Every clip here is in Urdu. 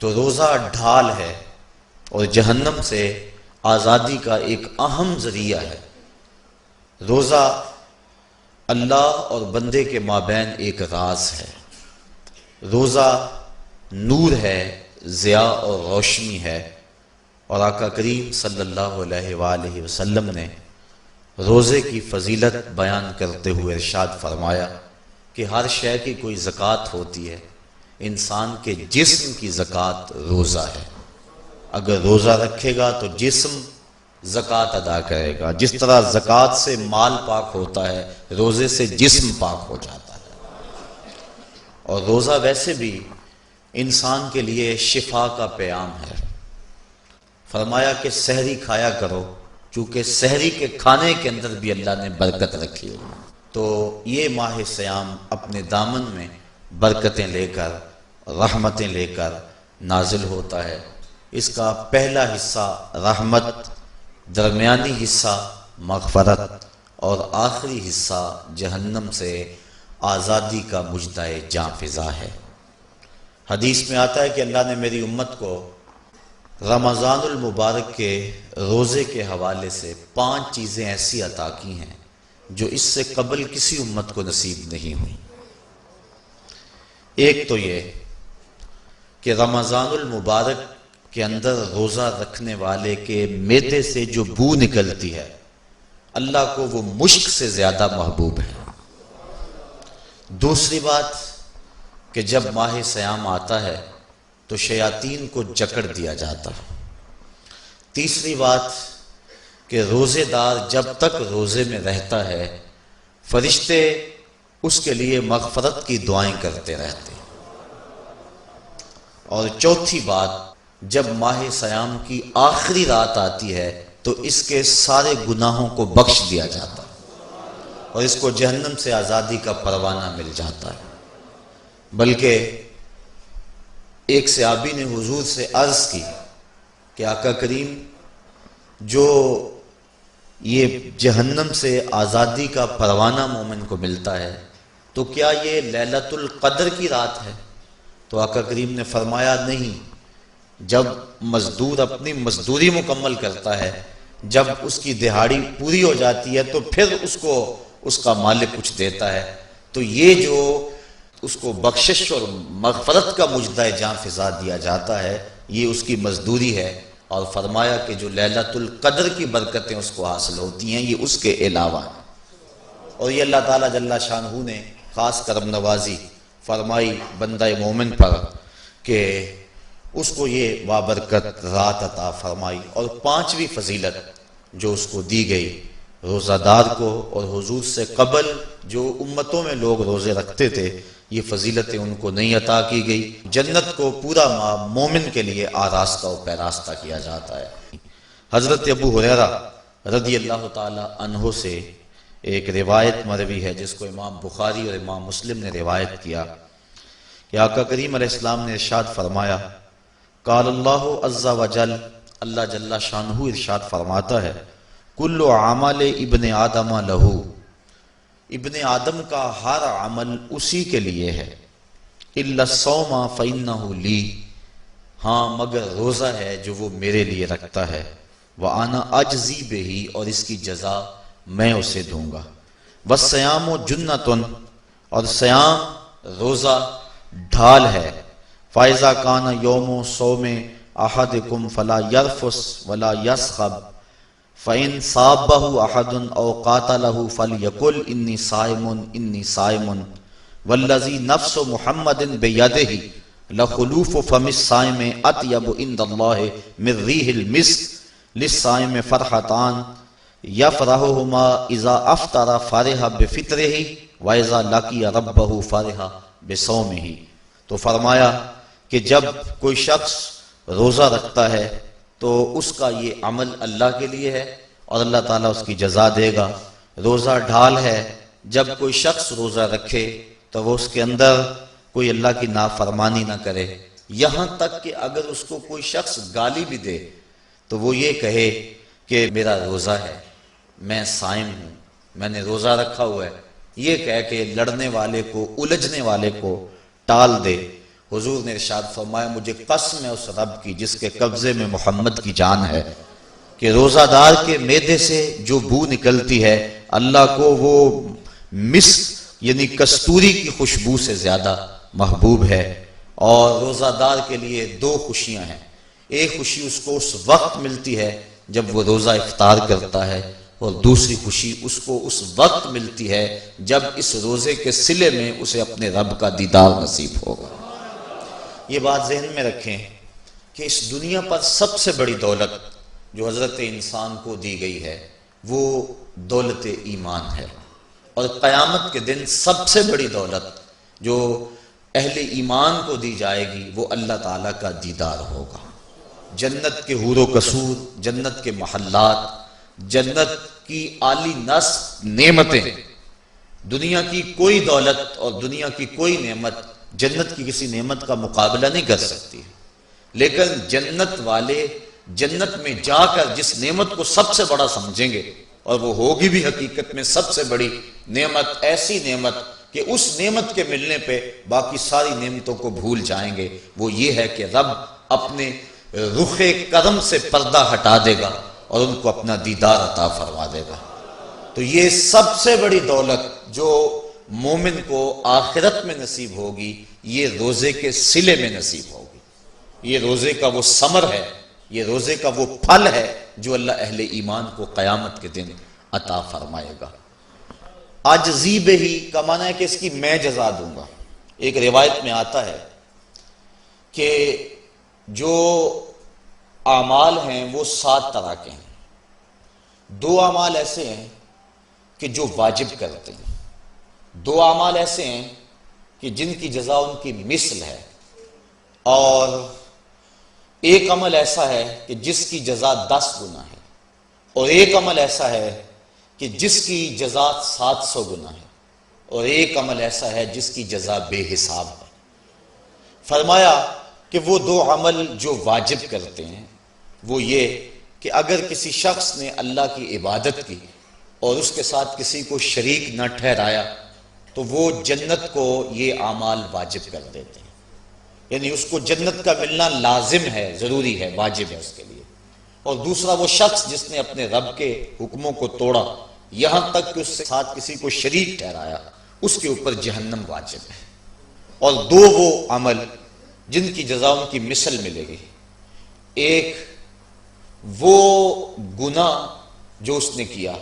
تو روزہ ڈھال ہے اور جہنم سے آزادی کا ایک اہم ذریعہ ہے۔ روزہ اللہ اور بندے کے مابین ایک راز ہے۔ روزہ نور ہے، ضیاء اور روشنی ہے، اور آقا کریم صلی اللہ علیہ وآلہ وسلم نے روزے کی فضیلت بیان کرتے ہوئے ارشاد فرمایا کہ ہر شے کی کوئی زکوٰۃ ہوتی ہے، انسان کے جسم کی زکوٰۃ روزہ ہے۔ اگر روزہ رکھے گا تو جسم زکوٰۃ ادا کرے گا، جس طرح زکوٰۃ سے مال پاک ہوتا ہے، روزے سے جسم پاک ہو جاتا ہے۔ اور روزہ ویسے بھی انسان کے لیے شفا کا پیام ہے۔ فرمایا کہ سحری کھایا کرو، چونکہ سحری کے کھانے کے اندر بھی اللہ نے برکت رکھی ہے۔ تو یہ ماہ سیام اپنے دامن میں برکتیں لے کر، رحمتیں لے کر نازل ہوتا ہے۔ اس کا پہلا حصہ رحمت، درمیانی حصہ مغفرت، اور آخری حصہ جہنم سے آزادی کا مژدہ جاں فضا ہے۔ حدیث میں آتا ہے کہ اللہ نے میری امت کو رمضان المبارک کے روزے کے حوالے سے 5 چیزیں ایسی عطا کی ہیں جو اس سے قبل کسی امت کو نصیب نہیں ہوئی۔ ایک تو یہ کہ رمضان المبارک کے اندر روزہ رکھنے والے کے معدے سے جو بو نکلتی ہے، اللہ کو وہ مشک سے زیادہ محبوب ہے۔ دوسری بات کہ جب ماہ سیام آتا ہے تو شیاطین کو جکڑ دیا جاتا ہے۔ تیسری بات کہ روزے دار جب تک روزے میں رہتا ہے، فرشتے اس کے لیے مغفرت کی دعائیں کرتے رہتے ہیں۔ اور چوتھی بات، جب ماہ سیام کی آخری رات آتی ہے تو اس کے سارے گناہوں کو بخش دیا جاتا ہے اور اس کو جہنم سے آزادی کا پروانہ مل جاتا ہے۔ بلکہ ایک صحابی نے حضور سے عرض کی کہ آقا کریم، جو یہ جہنم سے آزادی کا پروانہ مومن کو ملتا ہے تو کیا یہ لیلۃ القدر کی رات ہے؟ تو آقا کریم نے فرمایا نہیں، جب مزدور اپنی مزدوری مکمل کرتا ہے، جب اس کی دہاڑی پوری ہو جاتی ہے تو پھر اس کو اس کا مالک کچھ دیتا ہے، تو یہ جو اس کو بخشش اور مغفرت کا مژدہ جاں فضا دیا جاتا ہے، یہ اس کی مزدوری ہے۔ اور فرمایا کہ جو لیلۃ القدر کی برکتیں اس کو حاصل ہوتی ہیں، یہ اس کے علاوہ ہیں۔ اور یہ اللہ تعالیٰ جل شانہ نے خاص کرم نوازی فرمائی بندہ مومن پر کہ اس کو یہ بابرکت رات عطا فرمائی۔ اور 5ویں فضیلت جو اس کو دی گئی روزہ دار کو، اور حضور سے قبل جو امتوں میں لوگ روزے رکھتے تھے، یہ فضیلتیں ان کو نہیں عطا کی گئی۔ جنت کو پورا مومن کے لیے آراستہ و پیراستہ کیا جاتا ہے۔ حضرت ابو ہریرہ رضی اللہ تعالی عنہ سے ایک روایت مروی ہے جس کو امام بخاری اور امام مسلم نے روایت کیا کہ آقا کریم علیہ السلام نے ارشاد فرمایا، قال اللہ عز وجل، اللہ جل شانہ ارشاد فرماتا ہے، کل عمل ابن آدم لہو، ابن آدم کا ہر عمل اسی کے لیے ہے، الا الصوم فانہ لی، ہاں مگر روزہ ہے جو وہ میرے لیے رکھتا ہے، وانا اجزی بہ، اور اس کی جزا میں اسے دوں گا، والصیام جنۃ، اور سیام روزہ ڈھال ہے، فاذا کان یوم صوم احدکم فلا یرفث ولا یصخب، فَإِن صَابَّهُ أَحَدٌ أَوْ قَاتَلَهُ فَلْيَقُلْ إِنِّي صَائِمٌ إِنِّي صَائِمٌ وَالَّذِي نَفْسُ مُحَمَّدٍ بِيَدِهِ لَخُلُوفُ فَمِ الصَّائِمِ أَطْيَبُ عِندَ اللَّهِ مِن رِّيحِ الْمِسْكِ لِلصَّائِمِ فَرْحَتَانِ يَفْرَحُهُمَا إِذَا أَفْطَرَ فَرِحَ بِفِطْرِهِ وَإِذَا لَقِيَ رَبَّهُ فَرِحَ بِصَوْمِهِ۔ تو فرمایا کہ جب کوئی شخص روزہ رکھتا ہے تو اس کا یہ عمل اللہ کے لیے ہے اور اللہ تعالیٰ اس کی جزا دے گا۔ روزہ ڈھال ہے، جب کوئی شخص روزہ رکھے تو وہ اس کے اندر کوئی اللہ کی نافرمانی نہ کرے، یہاں تک کہ اگر اس کو کوئی شخص گالی بھی دے تو وہ یہ کہے کہ میرا روزہ ہے، میں صائم ہوں، میں نے روزہ رکھا ہوا ہے، یہ کہہ کہ لڑنے والے کو، الجھنے والے کو ٹال دے۔ حضور نے ارشاد فرمایا مجھے قسم ہے اس رب کی جس کے قبضے میں محمد کی جان ہے کہ روزہ دار کے معدے سے جو بو نکلتی ہے اللہ کو وہ مسک یعنی کستوری کی خوشبو سے زیادہ محبوب ہے۔ اور روزہ دار کے لیے دو خوشیاں ہیں، ایک خوشی اس کو اس وقت ملتی ہے جب وہ روزہ افطار کرتا ہے، اور دوسری خوشی اس کو اس وقت ملتی ہے جب اس روزے کے صلے میں اسے اپنے رب کا دیدار نصیب ہوگا۔ یہ بات ذہن میں رکھیں کہ اس دنیا پر سب سے بڑی دولت جو حضرت انسان کو دی گئی ہے وہ دولت ایمان ہے، اور قیامت کے دن سب سے بڑی دولت جو اہل ایمان کو دی جائے گی وہ اللہ تعالیٰ کا دیدار ہوگا۔ جنت کے حور و قصور، جنت کے محلات، جنت کی اعلی نصب نعمتیں، دنیا کی کوئی دولت اور دنیا کی کوئی نعمت جنت کی کسی نعمت کا مقابلہ نہیں کر سکتی، لیکن جنت والے جنت میں جا کر جس نعمت کو سب سے بڑا سمجھیں گے، اور وہ ہوگی بھی حقیقت میں سب سے بڑی نعمت، ایسی نعمت کہ اس نعمت کے ملنے پہ باقی ساری نعمتوں کو بھول جائیں گے، وہ یہ ہے کہ رب اپنے رخ کرم سے پردہ ہٹا دے گا اور ان کو اپنا دیدار عطا فرما دے گا۔ تو یہ سب سے بڑی دولت جو مومن کو آخرت میں نصیب ہوگی یہ روزے کے صلے میں نصیب ہوگی، یہ روزے کا وہ ثمر ہے، یہ روزے کا وہ پھل ہے جو اللہ اہل ایمان کو قیامت کے دن عطا فرمائے گا۔ عاجزی بہی کا معنی ہے کہ اس کی میں جزا دوں گا۔ ایک روایت میں آتا ہے کہ جو اعمال ہیں وہ 7 طرح کے ہیں، 2 اعمال ایسے ہیں کہ جو واجب کرتے ہیں، 2 اعمال ایسے ہیں کہ جن کی جزا ان کی مثل ہے، اور ایک عمل ایسا ہے کہ جس کی جزا 10 گنا ہے، اور ایک عمل ایسا ہے کہ جس کی جزا 700 گنا ہے، اور ایک عمل ایسا ہے جس کی جزا بے حساب ہے۔ فرمایا کہ وہ 2 عمل جو واجب کرتے ہیں وہ یہ کہ اگر کسی شخص نے اللہ کی عبادت کی اور اس کے ساتھ کسی کو شریک نہ ٹھہرایا تو وہ جنت کو یہ اعمال واجب کر دیتے ہیں، یعنی اس کو جنت کا ملنا لازم ہے، ضروری ہے، واجب ہے اس کے لیے۔ اور دوسرا وہ شخص جس نے اپنے رب کے حکموں کو توڑا یہاں تک کہ اس کے ساتھ کسی کو شریک ٹھہرایا، اس کے اوپر جہنم واجب ہے۔ اور 2 وہ عمل جن کی جزا ان کی مثل ملے گی، ایک وہ گناہ جو اس نے کیا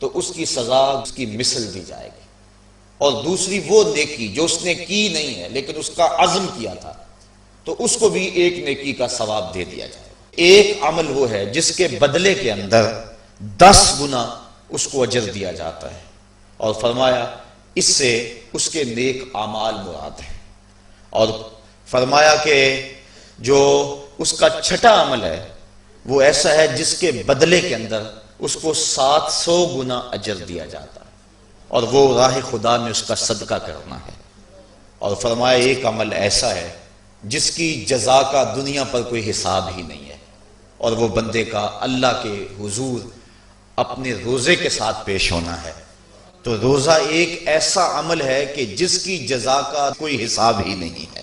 تو اس کی سزا اس کی مثل دی جائے گی، اور دوسری وہ نیکی جو اس نے کی نہیں ہے لیکن اس کا عزم کیا تھا تو اس کو بھی ایک نیکی کا ثواب دے دیا جائے گا۔ ایک عمل وہ ہے جس کے بدلے کے اندر 10 گنا اس کو اجر دیا جاتا ہے، اور فرمایا اس سے اس کے نیک اعمال مراد ہیں، اور فرمایا کہ جو اس کا چھٹا عمل ہے وہ ایسا ہے جس کے بدلے کے اندر اس کو 700 گنا اجر دیا جاتا ہے، اور وہ راہ خدا میں اس کا صدقہ کرنا ہے۔ اور فرمایا ایک عمل ایسا ہے جس کی جزا کا دنیا پر کوئی حساب ہی نہیں ہے، اور وہ بندے کا اللہ کے حضور اپنے روزے کے ساتھ پیش ہونا ہے۔ تو روزہ ایک ایسا عمل ہے کہ جس کی جزا کا کوئی حساب ہی نہیں ہے،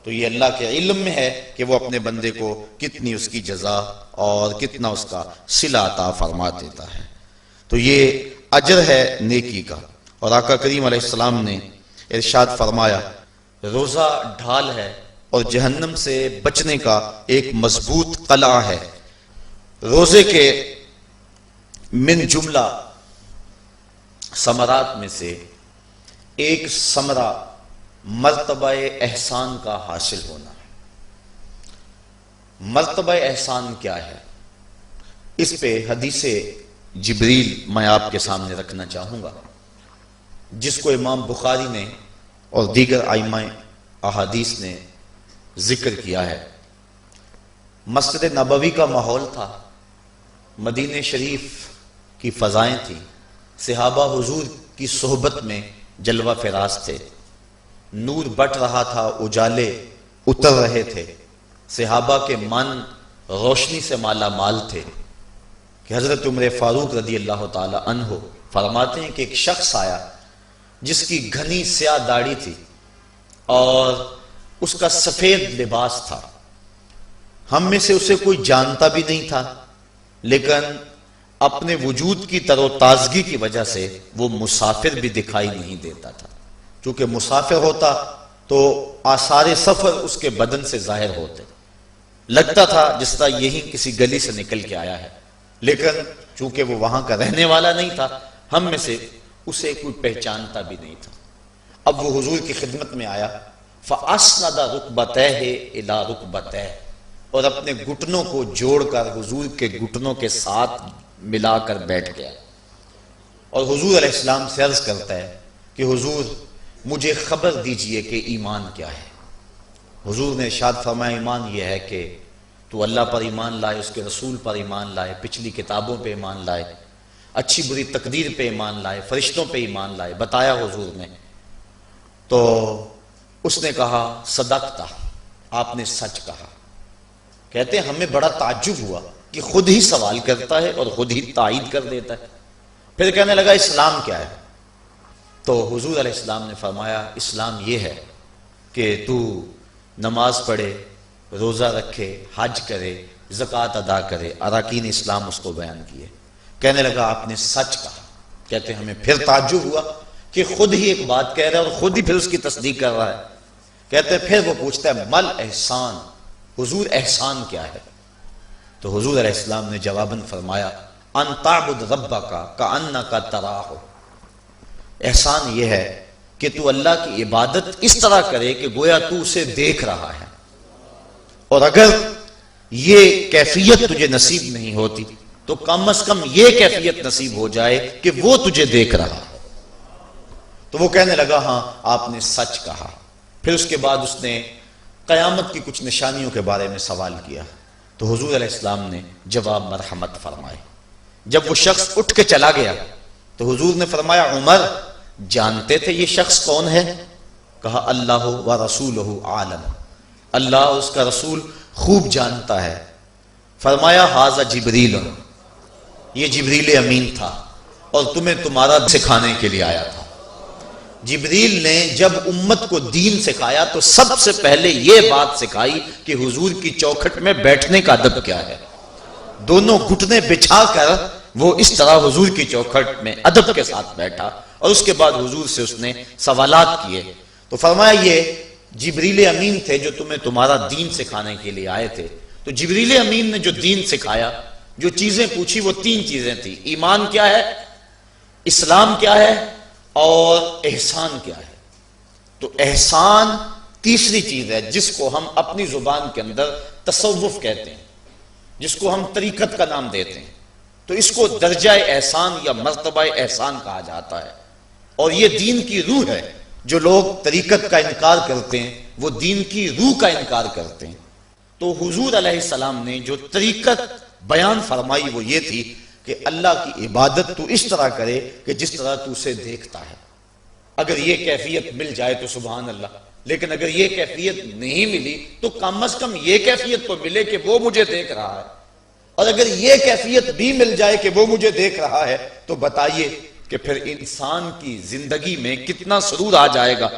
تو یہ اللہ کے علم میں ہے کہ وہ اپنے بندے کو کتنی اس کی جزا اور کتنا اس کا صلہ عطا فرما دیتا ہے۔ تو یہ اجر ہے نیکی کا۔ اور آقا کریم علیہ السلام نے ارشاد فرمایا روزہ ڈھال ہے اور جہنم سے بچنے کا ایک مضبوط قلعہ ہے۔ روزے کے من جملہ ثمرات میں سے ایک ثمرہ مرتبہ احسان کا حاصل ہونا ہے۔ مرتبہ احسان کیا ہے؟ اس پہ حدیث جبریل میں آپ کے سامنے رکھنا چاہوں گا، جس کو امام بخاری نے اور دیگر ائمہ احادیث نے ذکر کیا ہے۔ مسجد نبوی کا ماحول تھا، مدینہ شریف کی فضائیں تھیں، صحابہ حضور کی صحبت میں جلوہ فراز تھے، نور بٹ رہا تھا، اجالے اتر رہے تھے، صحابہ کے من روشنی سے مالا مال تھے کہ حضرت عمر فاروق رضی اللہ تعالی عنہ فرماتے ہیں کہ ایک شخص آیا جس کی گھنی سیاہ داڑھی تھی اور اس کا سفید لباس تھا، ہم میں سے اسے کوئی جانتا بھی نہیں تھا، لیکن اپنے وجود کی تر و تازگی کی وجہ سے وہ مسافر بھی دکھائی نہیں دیتا تھا۔ چونکہ مسافر ہوتا تو آثار سفر اس کے بدن سے ظاہر ہوتے، لگتا تھا جس طرح یہی کسی گلی سے نکل کے آیا ہے، لیکن چونکہ وہ وہاں کا رہنے والا نہیں تھا، ہم میں سے اسے کوئی پہچانتا بھی نہیں تھا۔ اب وہ حضور کی خدمت میں آیا، فَأَسْنَدَ رُكْبَتَيْهِ إِلَىٰ رُكْبَتَيْهِ، اور اپنے گھٹنوں کو جوڑ کر حضور کے گھٹنوں کے ساتھ ملا کر بیٹھ گیا، اور حضور علیہ السلام سے عرض کرتا ہے کہ حضور مجھے خبر دیجئے کہ ایمان کیا ہے۔ حضور نے ارشاد فرمایا ایمان یہ ہے کہ تو اللہ پر ایمان لائے، اس کے رسول پر ایمان لائے، پچھلی کتابوں پہ ایمان لائے، اچھی بری تقدیر پہ ایمان لائے، فرشتوں پہ ایمان لائے، بتایا حضور نے۔ تو اس نے کہا صدقتا، آپ نے سچ کہا۔ کہتے ہیں ہمیں بڑا تعجب ہوا کہ خود ہی سوال کرتا ہے اور خود ہی تائید کر دیتا ہے۔ پھر کہنے لگا اسلام کیا ہے؟ تو حضور علیہ السلام نے فرمایا اسلام یہ ہے کہ تو نماز پڑھے، روزہ رکھے، حج کرے، زکوٰۃ ادا کرے، اراکین اسلام اس کو بیان کیے۔ کہنے لگا آپ نے سچ کہا۔ کہتے ہمیں پھر تعجب ہوا کہ خود ہی ایک بات کہہ رہا ہے اور خود ہی پھر اس کی تصدیق کر رہا ہے۔ کہتے ہیں پھر وہ پوچھتا ہے مل احسان، حضور احسان کیا ہے؟ تو حضور علیہ السلام نے جواباً فرمایا ان تعبد ربک کأنک تراہ، احسان یہ ہے کہ تو اللہ کی عبادت اس طرح کرے کہ گویا تو اسے دیکھ رہا ہے، اور اگر یہ کیفیت تجھے نصیب نہیں ہوتی تو کم از کم یہ کیفیت نصیب ہو جائے کہ وہ تجھے دیکھ رہا ہے۔ تو وہ کہنے لگا ہاں آپ نے سچ کہا۔ پھر اس کے بعد اس نے قیامت کی کچھ نشانیوں کے بارے میں سوال کیا، تو حضور علیہ السلام نے جواب مرحمت فرمائے۔ جب وہ شخص اٹھ کے چلا گیا تو حضور نے فرمایا عمر جانتے تھے یہ شخص کون ہے؟ کہا اللہ و رسولہ عالم، اللہ اس کا رسول خوب جانتا ہے۔ فرمایا ھذا جبریل، یہ جبریل امین تھا اور تمہیں تمہارا سکھانے کے لیے آیا تھا۔ جبریل نے جب امت کو دین سکھایا تو سب سے پہلے یہ بات سکھائی کہ حضور کی چوکھٹ میں بیٹھنے کا ادب کیا ہے۔ دونوں گھٹنے بچھا کر وہ اس طرح حضور کی چوکھٹ میں ادب کے ساتھ بیٹھا، اور اس کے بعد حضور سے اس نے سوالات کیے۔ تو فرمایا یہ جبریل امین تھے جو تمہیں تمہارا دین سکھانے کے لیے آئے تھے۔ تو جبریل امین نے جو دین سکھایا، جو چیزیں پوچھی وہ تین چیزیں تھیں، ایمان کیا ہے، اسلام کیا ہے، اور احسان کیا ہے۔ تو احسان تیسری چیز ہے جس کو ہم اپنی زبان کے اندر تصوف کہتے ہیں، جس کو ہم طریقت کا نام دیتے ہیں۔ تو اس کو درجہ احسان یا مرتبہ احسان کہا جاتا ہے، اور یہ دین کی روح ہے۔ جو لوگ طریقت کا انکار کرتے ہیں وہ دین کی روح کا انکار کرتے ہیں۔ تو حضور علیہ السلام نے جو طریقت بیان فرمائی وہ یہ تھی کہ اللہ کی عبادت تو اس طرح کرے کہ جس طرح تو اسے دیکھتا ہے۔ اگر یہ کیفیت مل جائے تو سبحان اللہ، لیکن اگر یہ کیفیت نہیں ملی تو کم از کم یہ کیفیت تو ملے کہ وہ مجھے دیکھ رہا ہے، اور اگر یہ کیفیت بھی مل جائے کہ وہ مجھے دیکھ رہا ہے تو بتائیے کہ پھر انسان کی زندگی میں کتنا سرور آ جائے گا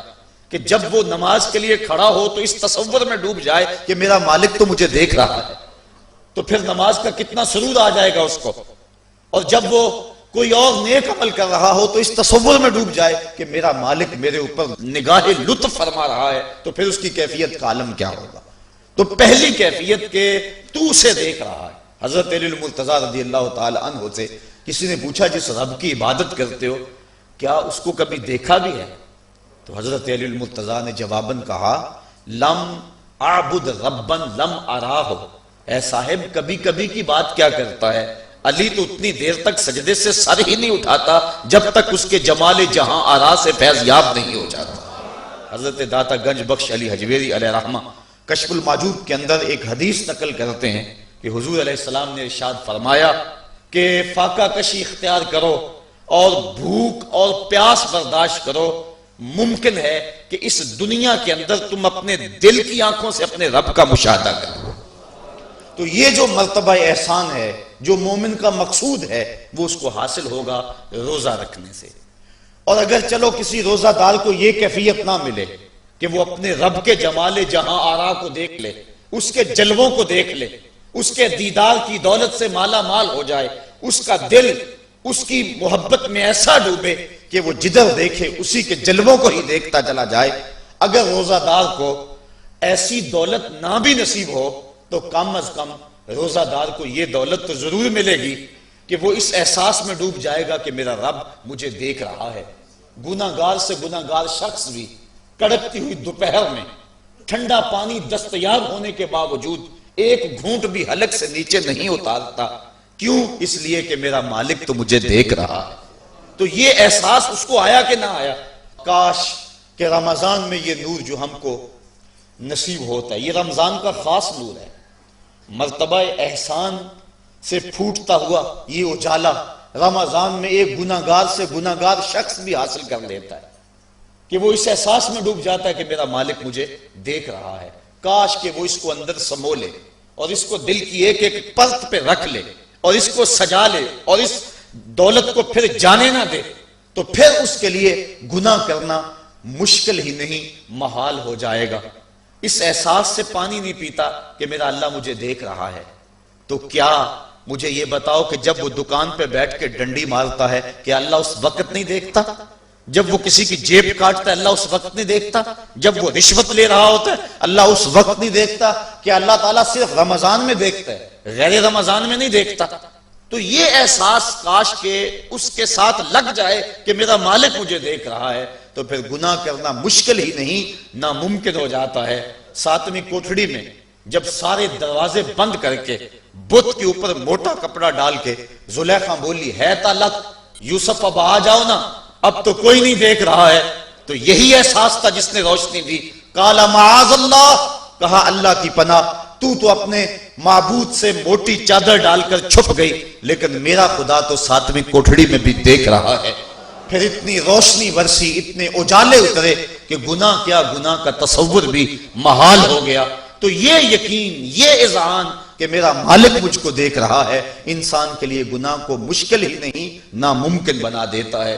کہ جب وہ نماز کے لیے کھڑا ہو تو اس تصور میں ڈوب جائے کہ میرا مالک تو مجھے دیکھ رہا ہے، تو پھر نماز کا کتنا سرور آ جائے گا اس کو۔ اور جب وہ کوئی اور نیک عمل کر رہا ہو تو اس تصور میں ڈوب جائے کہ میرا مالک میرے اوپر نگاہ لطف فرما رہا ہے، تو پھر اس کی کیفیت کا عالم کیا ہوگا۔ تو پہلی کیفیت کہ تو اسے دیکھ رہا ہے۔ حضرت علی المرتضیٰ رضی اللہ تعالی عنہ سے کسی نے پوچھا جس رب کی عبادت کرتے ہو کیا اس کو کبھی دیکھا بھی ہے؟ تو حضرت علی المرتضیٰ نے جواباً کہا لم اعبد ربا لم اراہ، اے صاحب کبھی کبھی کی بات کیا کرتا ہے، علی تو اتنی دیر تک سجدے سے سر ہی نہیں اٹھاتا جب تک اس کے جمال جہاں آرا سے فیض یاب نہیں ہو جاتا۔ حضرت داتا گنج بخش علی حجویری علیہ رحمہ کشف الماجوب کے اندر ایک حدیث نقل کرتے ہیں کہ حضور علیہ السلام نے ارشاد فرمایا کہ فاقہ کشی اختیار کرو اور بھوک اور پیاس برداشت کرو، ممکن ہے کہ اس دنیا کے اندر تم اپنے دل کی آنکھوں سے اپنے رب کا مشاہدہ کرو۔ تو یہ جو مرتبہ احسان ہے، جو مومن کا مقصود ہے، وہ اس کو حاصل ہوگا روزہ رکھنے سے۔ اور اگر چلو کسی روزہ دار کو یہ کیفیت نہ ملے، کہ وہ اپنے رب کے جمال جہاں آرا کو دیکھ لے، اس کے جلووں کو دیکھ لے، اس کے دیدار کی دولت سے مالا مال ہو جائے، اس کا دل اس کی محبت میں ایسا ڈوبے کہ وہ جدھر دیکھے اسی کے جلووں کو ہی دیکھتا چلا جائے۔ اگر روزہ دار کو ایسی دولت نہ بھی نصیب ہو تو کم از کم روزہ دار کو یہ دولت تو ضرور ملے گی کہ وہ اس احساس میں ڈوب جائے گا کہ میرا رب مجھے دیکھ رہا ہے۔ گناہگار سے گناہگار شخص بھی کڑکتی ہوئی دوپہر میں ٹھنڈا پانی دستیاب ہونے کے باوجود ایک گھونٹ بھی حلق سے نیچے نہیں اتارتا، کیوں؟ اس لیے کہ میرا مالک تو مجھے دیکھ رہا ہے۔ تو یہ احساس اس کو آیا کہ نہ آیا؟ کاش کہ رمضان میں یہ نور جو ہم کو نصیب ہوتا ہے، یہ رمضان کا خاص نور ہے، مرتبہ احسان سے پھوٹتا ہوا یہ اجالا رمضان میں ایک گناہگار سے گناہگار شخص بھی حاصل کر لیتا ہے کہ وہ اس احساس میں ڈوب جاتا ہے کہ میرا مالک مجھے دیکھ رہا ہے۔ کاش کہ وہ اس کو اندر سمو لے اور اس کو دل کی ایک ایک پرت پہ رکھ لے اور اس کو سجا لے اور اس دولت کو پھر جانے نہ دے، تو پھر اس کے لیے گناہ کرنا مشکل ہی نہیں محال ہو جائے گا۔ اس احساس سے پانی نہیں پیتا کہ میرا اللہ مجھے دیکھ رہا ہے، تو کیا مجھے یہ بتاؤ کہ جب وہ دکان پہ بیٹھ کے ڈنڈی مارتا ہے کہ اللہ اس وقت نہیں دیکھتا؟ جب وہ کسی کی جیب کاٹتا ہے اللہ اس وقت نہیں دیکھتا؟ جب وہ رشوت لے رہا ہوتا ہے اللہ اس وقت نہیں دیکھتا؟ کہ اللہ تعالیٰ صرف رمضان میں دیکھتا ہے، غیر رمضان میں نہیں دیکھتا؟ تو یہ احساس کاش کہ اس کے ساتھ لگ جائے کہ میرا مالک مجھے دیکھ رہا ہے، تو پھر گناہ کرنا مشکل ہی نہیں ناممکن ہو جاتا ہے۔ ساتویں کوٹھڑی میں جب سارے دروازے بند کر کے بت کے اوپر موٹا کپڑا ڈال کے زلیخا بولی ہے تالک یوسف اب آ جاؤ نا، اب تو کوئی نہیں دیکھ رہا ہے، تو یہی احساس تھا جس نے روشنی دی۔ قال معاذ اللہ، کہا اللہ کی پناہ، تو اپنے معبود سے موٹی چادر ڈال کر چھپ گئی، لیکن میرا خدا تو ساتویں کوٹھڑی میں بھی دیکھ رہا ہے۔ پھر اتنی روشنی برسی، اتنے اجالے اترے کہ گناہ کیا، گناہ کا تصور بھی محال ہو گیا۔ تو یہ یقین، یہ اذعان کہ میرا مالک مجھ کو دیکھ رہا ہے، انسان کے لیے گناہ کو مشکل ہی نہیں ناممکن بنا دیتا ہے۔